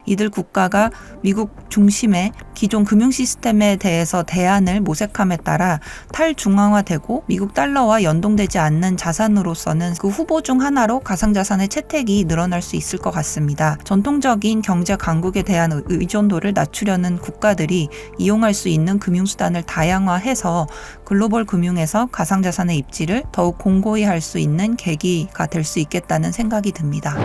이들 국가가 미국 중심의 기존 금융 시스템에 대해서 대안을 모색함에 따라 탈중앙화되고 미국 달러와 연동되지 않는 자산으로서는 그 후보 중 하나로 가상자산의 채택이 늘어날 수 있을 것 같습니다. 전통적인 경제 강국에 대한 의존도를 낮추려는 국가들이 이용할 수 있는 금융수단을 다양화해서 글로벌 금융에서 가상자산의 입지를 더욱 공고히 할 수 있는 계기가 될 수 있겠다는 생각이 듭니다.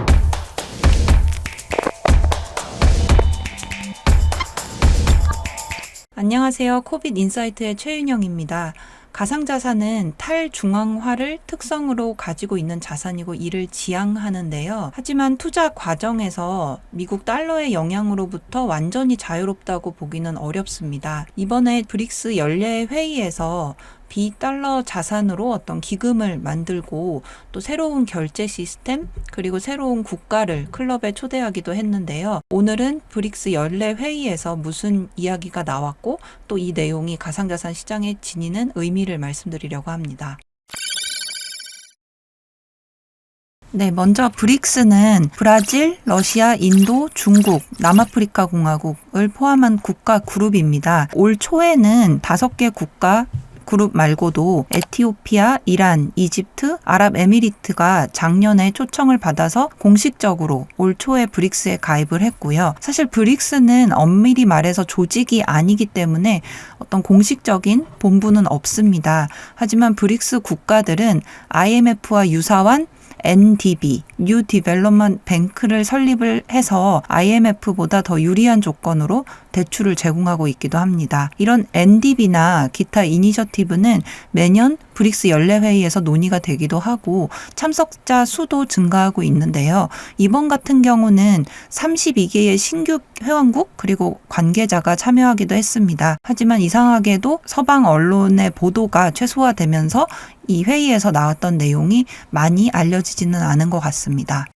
안녕하세요. 코빗 인사이트의 최윤영입니다. 가상자산은 탈중앙화를 특성으로 가지고 있는 자산이고 이를 지향하는데요. 하지만 투자 과정에서 미국 달러의 영향으로부터 완전히 자유롭다고 보기는 어렵습니다. 이번에 브릭스 연례 회의에서 비달러 자산으로 어떤 기금을 만들고 또 새로운 결제 시스템 그리고 새로운 국가를 클럽에 초대하기도 했는데요. 오늘은 브릭스 연례 회의에서 무슨 이야기가 나왔고 또 이 내용이 가상자산 시장에 지니는 의미를 말씀드리려고 합니다. 네, 먼저 브릭스는 브라질, 러시아, 인도, 중국, 남아프리카 공화국을 포함한 국가 그룹입니다. 올 초에는 5개 국가 그룹 말고도 에티오피아, 이란, 이집트, 아랍에미리트가 작년에 초청을 받아서 공식적으로 올 초에 브릭스에 가입을 했고요. 사실 브릭스는 엄밀히 말해서 조직이 아니기 때문에 어떤 공식적인 본부는 없습니다. 하지만 브릭스 국가들은 IMF와 유사한 NDB, New Development Bank를 설립을 해서 IMF보다 더 유리한 조건으로 대출을 제공하고 있기도 합니다. 이런 NDB나 기타 이니셔티브는 매년 브릭스 연례회의에서 논의가 되기도 하고 참석자 수도 증가하고 있는데요. 이번 같은 경우는 32개의 신규 회원국 그리고 관계자가 참여하기도 했습니다. 하지만 이상하게도 서방 언론의 보도가 최소화되면서 이 회의에서 나왔던 내용이 많이 알려지지는 않은 것 같습니다.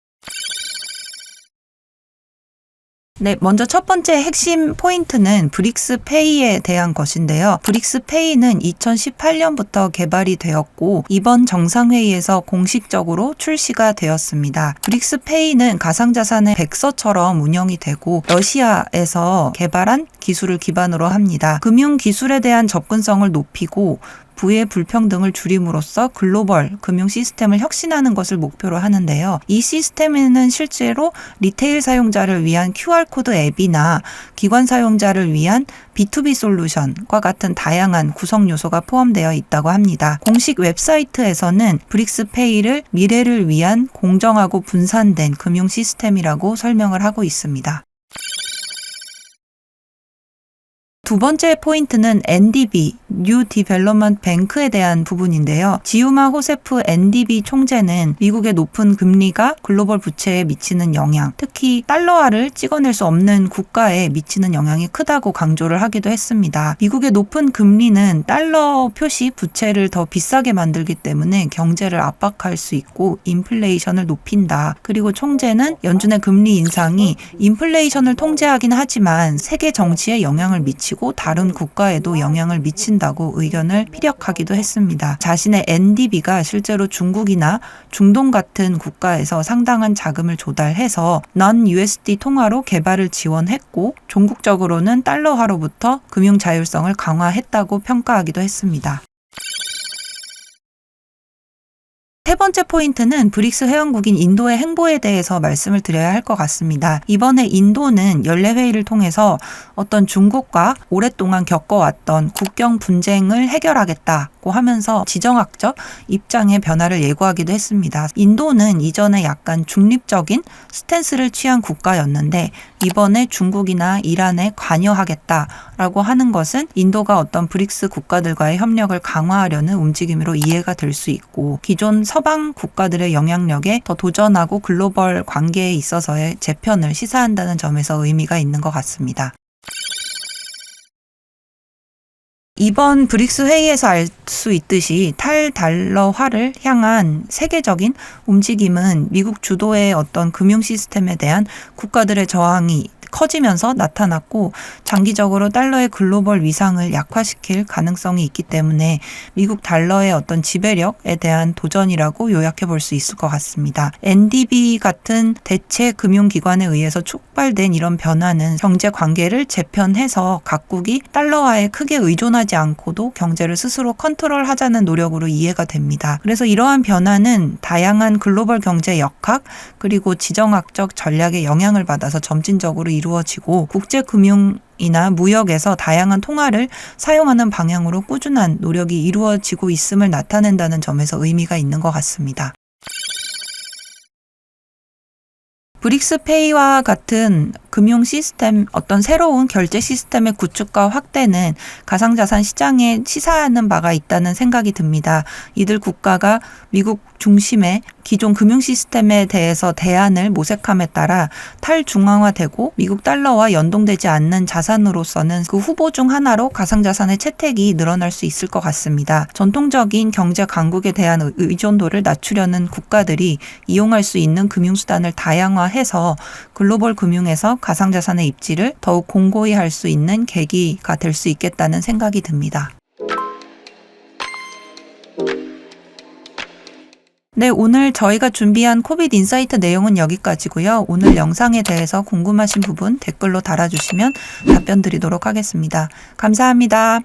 네, 먼저 첫 번째 핵심 포인트는 브릭스 페이에 대한 것인데요. 브릭스 페이는 2018년부터 개발이 되었고 이번 정상회의에서 공식적으로 출시가 되었습니다. 브릭스 페이는 가상자산의 백서처럼 운영이 되고 러시아에서 개발한 기술을 기반으로 합니다. 금융 기술에 대한 접근성을 높이고 부의 불평등을 줄임으로써 글로벌 금융 시스템을 혁신하는 것을 목표로 하는데요. 이 시스템에는 실제로 리테일 사용자를 위한 QR코드 앱이나 기관 사용자를 위한 B2B 솔루션과 같은 다양한 구성 요소가 포함되어 있다고 합니다. 공식 웹사이트에서는 브릭스페이를 미래를 위한 공정하고 분산된 금융 시스템이라고 설명을 하고 있습니다. 두 번째 포인트는 NDB, New Development Bank에 대한 부분인데요. 지우마 호세프 NDB 총재는 미국의 높은 금리가 글로벌 부채에 미치는 영향, 특히 달러화를 찍어낼 수 없는 국가에 미치는 영향이 크다고 강조를 하기도 했습니다. 미국의 높은 금리는 달러 표시 부채를 더 비싸게 만들기 때문에 경제를 압박할 수 있고 인플레이션을 높인다. 그리고 총재는 연준의 금리 인상이 인플레이션을 통제하긴 하지만 세계 정치에 영향을 미치고 다른 국가에도 영향을 미친다고 의견을 피력하기도 했습니다. 자신의 NDB가 실제로 중국이나 중동 같은 국가에서 상당한 자금을 조달해서 non-USD 통화로 개발을 지원했고 종국적으로는 달러화로부터 금융 자율성을 강화했다고 평가하기도 했습니다. 세 번째 포인트는 브릭스 회원국인 인도의 행보에 대해서 말씀을 드려야 할 것 같습니다. 이번에 인도는 연례회의를 통해서 어떤 중국과 오랫동안 겪어왔던 국경 분쟁을 해결하겠다고 하면서 지정학적 입장의 변화를 예고하기도 했습니다. 인도는 이전에 약간 중립적인 스탠스를 취한 국가였는데 이번에 중국이나 이란에 관여하겠다라고 하는 것은 인도가 어떤 브릭스 국가들과의 협력을 강화하려는 움직임으로 이해가 될 수 있고 기존 서방 국가들의 영향력에 더 도전하고 글로벌 관계에 있어서의 재편을 시사한다는 점에서 의미가 있는 것 같습니다. 이번 브릭스 회의에서 알 수 있듯이 탈달러화를 향한 세계적인 움직임은 미국 주도의 어떤 금융 시스템에 대한 국가들의 저항이 커지면서 나타났고 장기적으로 달러의 글로벌 위상을 약화시킬 가능성이 있기 때문에 미국 달러의 어떤 지배력에 대한 도전이라고 요약해 볼 수 있을 것 같습니다. NDB 같은 대체 금융기관에 의해서 촉발된 이런 변화는 경제 관계를 재편해서 각국이 달러화에 크게 의존하지 않고도 경제를 스스로 컨트롤하자는 노력으로 이해가 됩니다. 그래서 이러한 변화는 다양한 글로벌 경제 역학 그리고 지정학적 전략에 영향을 받아서 점진적으로 이루어지고 국제금융이나 무역에서 다양한 통화를 사용하는 방향으로 꾸준한 노력이 이루어지고 있음을 나타낸다는 점에서 의미가 있는 것 같습니다. 브릭스페이와 같은 금융 시스템, 어떤 새로운 결제 시스템의 구축과 확대는 가상자산 시장에 시사하는 바가 있다는 생각이 듭니다. 이들 국가가 미국 중심의 기존 금융 시스템에 대해서 대안을 모색함에 따라 탈중앙화되고 미국 달러와 연동되지 않는 자산으로서는 그 후보 중 하나로 가상자산의 채택이 늘어날 수 있을 것 같습니다. 전통적인 경제 강국에 대한 의존도를 낮추려는 국가들이 이용할 수 있는 금융수단을 다양화해서 글로벌 금융에서 가상자산의 입지를 더욱 공고히 할 수 있는 계기가 될 수 있겠다는 생각이 듭니다. 네, 오늘 저희가 준비한 코비드 인사이트 내용은 여기까지고요. 오늘 영상에 대해서 궁금하신 부분 댓글로 달아주시면 답변 드리도록 하겠습니다. 감사합니다.